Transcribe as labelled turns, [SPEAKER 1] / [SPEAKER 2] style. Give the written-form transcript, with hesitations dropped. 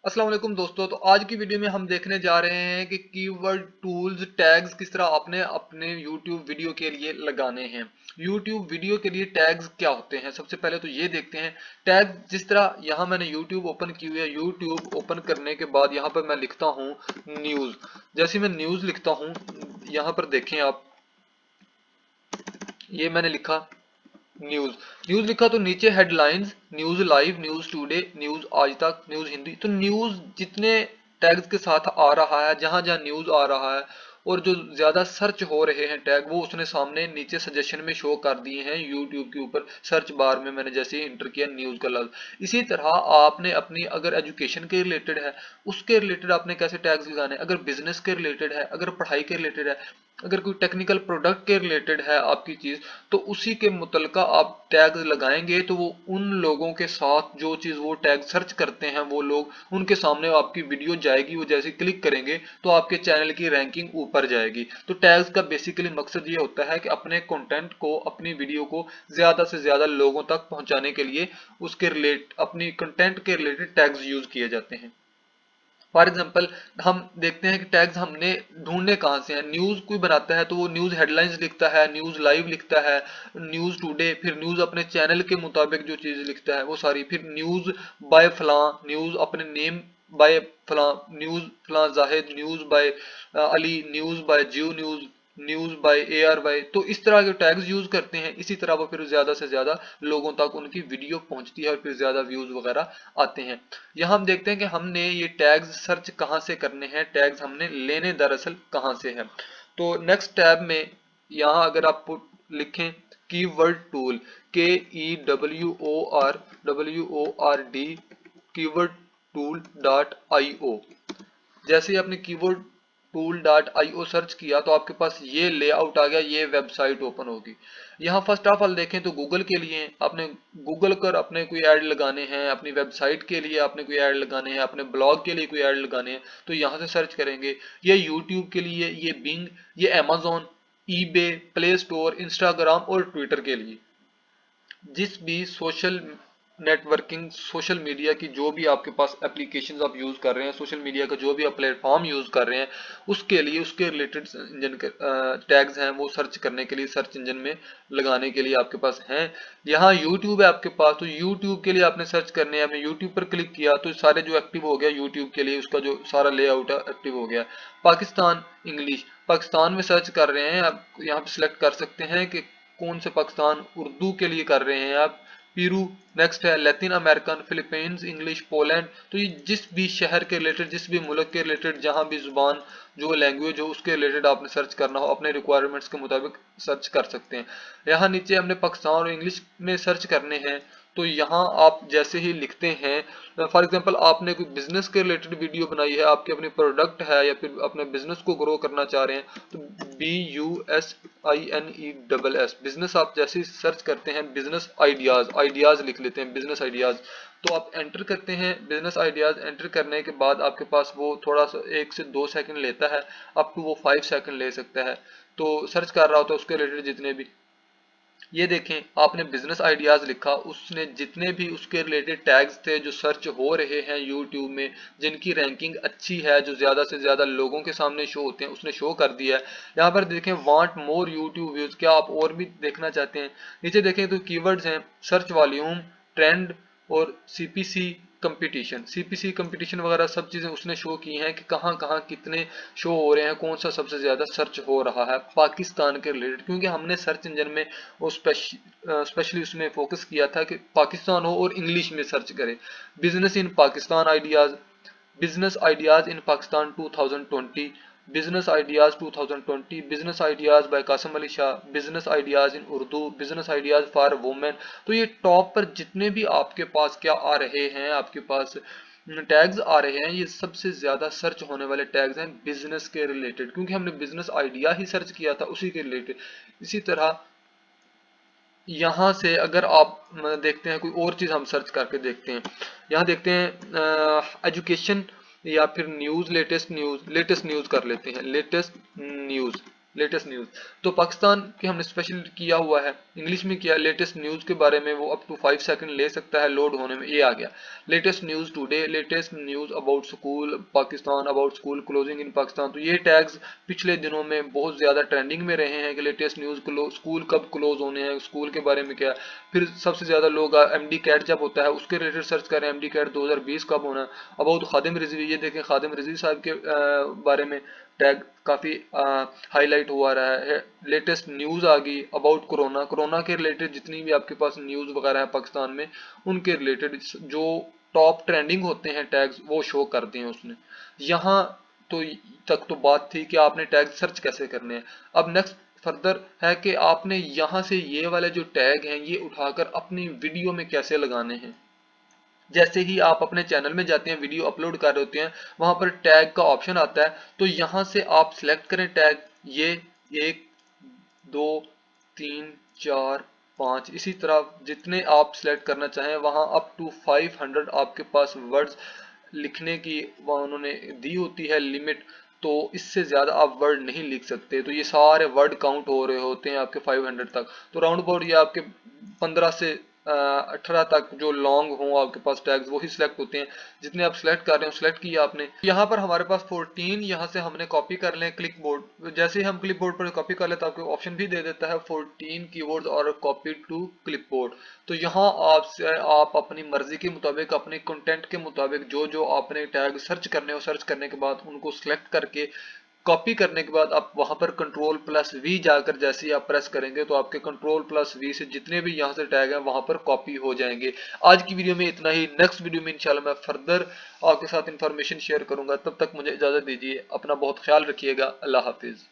[SPEAKER 1] अस्सलाम वालेकुम दोस्तों। तो आज की वीडियो में हम देखने जा रहे हैं कि कीवर्ड टूल्स टैग्स किस तरह आपने अपने YouTube वीडियो के लिए लगाने हैं। YouTube वीडियो के लिए टैग्स क्या होते हैं, सबसे पहले तो ये देखते हैं। टैग जिस तरह यहाँ मैंने YouTube ओपन की हुई है, YouTube ओपन करने के बाद यहाँ पर मैं लिखता हूँ न्यूज़। जैसे मैं न्यूज़ लिखता हूँ, यहाँ पर देखें आप, ये मैंने लिखा न्यूज। न्यूज लिखा तो नीचे headlines news live, news today, news आज तक, न्यूज हिंदी। तो न्यूज जितने टैग्स के साथ आ रहा है, जहां जहां न्यूज आ रहा है और जो ज्यादा सर्च हो रहे हैं टैग, वो उसने सामने नीचे सजेशन में शो कर दिए हैं यूट्यूब के ऊपर सर्च बार में। मैंने जैसे ही इंटर किया न्यूज का लफ्ज। इसी तरह आपने अपनी अगर एजुकेशन के रिलेटेड है, उसके रिलेटेड आपने कैसे टैग्स लगाने, अगर बिजनेस के रिलेटेड है, अगर पढ़ाई के रिलेटेड है, अगर कोई टेक्निकल प्रोडक्ट के रिलेटेड है आपकी चीज, तो उसी के मुतलका आप टैग लगाएंगे तो वो उन लोगों के साथ जो चीज वो टैग सर्च करते हैं, वो लोग उनके सामने आपकी वीडियो जाएगी। वो जैसे क्लिक करेंगे तो आपके चैनल की रैंकिंग ऊपर जाएगी। तो टैग्स का बेसिकली मकसद ये होता है कि अपने कंटेंट को, अपनी वीडियो को ज्यादा से ज्यादा लोगों तक पहुंचाने के लिए उसके रिलेट अपनी कंटेंट के रिलेटेड टैग्स यूज किए जाते हैं। फॉर एग्जाम्पल हम देखते हैं कि टैग्स हमने ढूंढने कहाँ से हैं। न्यूज कोई बनाता है तो वो न्यूज हेडलाइंस लिखता है, न्यूज लाइव लिखता है, न्यूज टुडे, फिर न्यूज अपने चैनल के मुताबिक जो चीज लिखता है वो सारी, फिर न्यूज बाय फलां, न्यूज अपने नेम बाय फलां, न्यूज फलां Zahid, news by Ali, news by Geo news, news by ARY। तो इस तरह के टैग्स यूज करते हैं। इसी तरह वो फिर ज्यादा से ज्यादा लोगों तक उनकी वीडियो पहुंचती है और फिर ज्यादा व्यूज वगैरह आते हैं। यहाँ हम देखते हैं कि हमने ये टैग्स सर्च कहाँ से करने हैं, टैग्स हमने लेने दरअसल कहाँ से है। तो नेक्स्ट टैब में यहाँ अगर आप लिखें keyword tool, KEWORD keyword tool dot IO। जैसे ही आपने keyboard tool dot IO search किया तो आपके पास ये लेआउट आ गया, ये वेबसाइट ओपन होगी। यहाँ फर्स्ट ऑफ ऑल देखें तो गूगल के लिए आपने गूगल कर अपने कोई ऐड लगाने हैं, अपनी वेबसाइट के लिए आपने कोई ऐड लगाने हैं, अपने ब्लॉग के लिए कोई ऐड लगाने हैं, तो यहाँ से सर्च करेंगे। ये यूट्यूब के लिए, ये बिंग, ये Amazon, eBay, play store, Instagram और ट्विटर के लिए। जिस भी सोशल नेटवर्किंग, सोशल मीडिया की जो भी आपके पास एप्लीकेशंस आप यूज कर रहे हैं, सोशल मीडिया का जो भी आप प्लेटफॉर्म यूज कर रहे हैं, उसके लिए उसके रिलेटेड इंजन टैग्स हैं, वो सर्च करने के लिए सर्च इंजन में लगाने के लिए आपके पास हैं। यहाँ यूट्यूब है आपके पास, तो यूट्यूब के लिए आपने सर्च करने हैं। आपने यूट्यूब पर क्लिक किया तो सारे जो एक्टिव हो गया यूट्यूब के लिए, उसका जो सारा लेआउट है एक्टिव हो गया। पाकिस्तान इंग्लिश, पाकिस्तान में सर्च कर रहे हैं आप, यहाँ पे सिलेक्ट कर सकते हैं कि कौन से पाकिस्तान, उर्दू के लिए कर रहे हैं आप, पीरू। नेक्स्ट है Latin American, Philippines English, Poland. तो ये जिस भी शहर के रिलेटेड, जिस भी मुल्क के रिलेटेड, जहां भी जुबान, जो लैंग्वेज हो, उसके रिलेटेड आपने सर्च करना हो, अपने रिक्वायरमेंट्स के मुताबिक सर्च कर सकते हैं। यहाँ नीचे हमने पाकिस्तान और इंग्लिश में सर्च करने हैं। तो यहाँ आप जैसे ही लिखते हैं, फॉर एग्जांपल आपने कोई बिजनेस के रिलेटेड वीडियो बनाई है, आपके अपने प्रोडक्ट है या फिर अपने बिजनेस को ग्रो करना चाह रहे हैं, तो BUSINESS बिजनेस आप जैसे ही सर्च करते हैं, बिजनेस आइडियाज, आइडियाज लिख लेते हैं, बिजनेस आइडियाज। तो आप एंटर करते हैं बिजनेस आइडियाज। एंटर करने के बाद आपके पास वो थोड़ा सा 1 से 2 सेकंड लेता है, अप टू वो 5 सेकंड ले सकता है। तो सर्च कर रहा होता है उसके रिलेटेड जितने भी, ये देखें आपने बिजनेस आइडियाज लिखा, उसने जितने भी उसके रिलेटेड टैग्स थे जो सर्च हो रहे हैं यूट्यूब में, जिनकी रैंकिंग अच्छी है, जो ज्यादा से ज्यादा लोगों के सामने शो होते हैं, उसने शो कर दिया है। यहाँ पर देखें वांट मोर यूट्यूब व्यूज, क्या आप और भी देखना चाहते हैं। नीचे देखें तो कीवर्ड्स हैं सर्च वॉल्यूम, ट्रेंड और CPC कंपटीशन। CPC कंपटीशन वगैरह सब चीजें उसने शो की हैं कि कहाँ कहाँ कितने शो हो रहे हैं, कौन सा सबसे ज्यादा सर्च हो रहा है पाकिस्तान के रिलेटेड। क्योंकि हमने सर्च इंजन में वो स्पेशली उसमें फोकस किया था कि पाकिस्तान हो और इंग्लिश में सर्च करें। Business in Pakistan ideas, business ideas in Pakistan 2020, business ideas 2020, business ideas by Qasim Ali Shah, business ideas in Urdu, business ideas for women. तो ये टॉप पर जितने भी आपके पास क्या आ रहे हैं, आपके पास टैग्स आ रहे हैं, ये सबसे ज्यादा सर्च होने वाले टैग्स हैं बिजनेस के रिलेटेड, क्योंकि हमने बिजनेस आइडिया ही सर्च किया था उसी के रिलेटेड। इसी तरह यहाँ से अगर आप देखते हैं कोई और चीज हम सर्च करके देखते हैं। यहाँ देखते हैं एजुकेशन या फिर news, latest news, latest news कर लेते हैं, लेटेस्ट न्यूज। Latest news. तो पाकिस्तान की हमने स्पेशल किया हुआ है, इंग्लिश में किया। लेटेस्ट न्यूज के बारे में वो अप टू 5 सेकंड ले सकता है लोड होने में, ये आ गया। Latest news today, latest news about school Pakistan, about school closing in Pakistan. तो ये टैग्स पिछले दिनों में बहुत ज्यादा ट्रेंडिंग में रहे हैं कि लेटेस्ट न्यूज स्कूल कब क्लोज होने हैं, स्कूल के बारे में क्या है। फिर सबसे ज्यादा लोग एमडी कैट जब होता है उसके रिलेटेड सर्च कर रहे हैं, एमडी कैट 2020 कब होना है। अबाउट खादिम रिजवी, ये देखें खादिम रिजवी साहब के बारे में टैग काफी हाईलाइट हुआ रहा है। लेटेस्ट न्यूज आ गई अबाउट कोरोना, कोरोना के रिलेटेड जितनी भी आपके पास न्यूज वगैरह है पाकिस्तान में, उनके रिलेटेड जो टॉप ट्रेंडिंग होते हैं टैग्स वो शो कर दिए हैं उसने। यहाँ तो तक तो बात थी कि आपने टैग सर्च कैसे करने हैं। अब नेक्स्ट फर्दर है कि आपने यहाँ से ये वाले जो टैग हैं ये उठाकर अपनी वीडियो में कैसे लगाने हैं। जैसे ही आप अपने चैनल में जाते हैं, वीडियो अपलोड कर रहे होते हैं, वहां पर टैग का ऑप्शन आता है, तो यहां से आप सिलेक्ट करें टैग। ये 1 2 3 4 5 इसी तरह जितने आप सिलेक्ट करना चाहें, वहां अप टू 500 आपके पास वर्ड्स लिखने की वहां उन्होंने दी होती है लिमिट। तो इससे ज्यादा आप वर्ड नहीं लिख सकते। तो ये सारे वर्ड काउंट हो रहे होते हैं आपके 500 तक। तो राउंड अबाउट ये आपके 15 से 18 तक जो लॉन्ग हो आपके पास टैग्स वही सिलेक्ट होते हैं। जितने आप सिलेक्ट कर रहे हो सिलेक्ट किया आपने। यहाँ पर हमारे पास 14 यहाँ से हमने कॉपी कर लें क्लिक बोर्ड। जैसे ही हम क्लिप बोर्ड पर कॉपी कर लेते हैं आपको ऑप्शन भी दे देता है 14 कीवर्ड्स और कॉपी टू क्लिप बोर्ड। तो यहाँ आप अपनी मर्जी के मुताबिक, अपने कंटेंट के मुताबिक जो जो आपने टैग सर्च करने हो, सर्च करने के बाद उनको सिलेक्ट करके कॉपी करने के बाद आप वहां पर कंट्रोल प्लस वी जाकर जैसे ही आप प्रेस करेंगे तो आपके कंट्रोल प्लस वी से जितने भी यहाँ से टैग हैं वहां पर कॉपी हो जाएंगे। आज की वीडियो में इतना ही। नेक्स्ट वीडियो में इंशाल्लाह मैं फर्दर आपके साथ इंफॉर्मेशन शेयर करूंगा। तब तक मुझे इजाजत दीजिए, अपना बहुत ख्याल रखिएगा। अल्लाह हाफिज।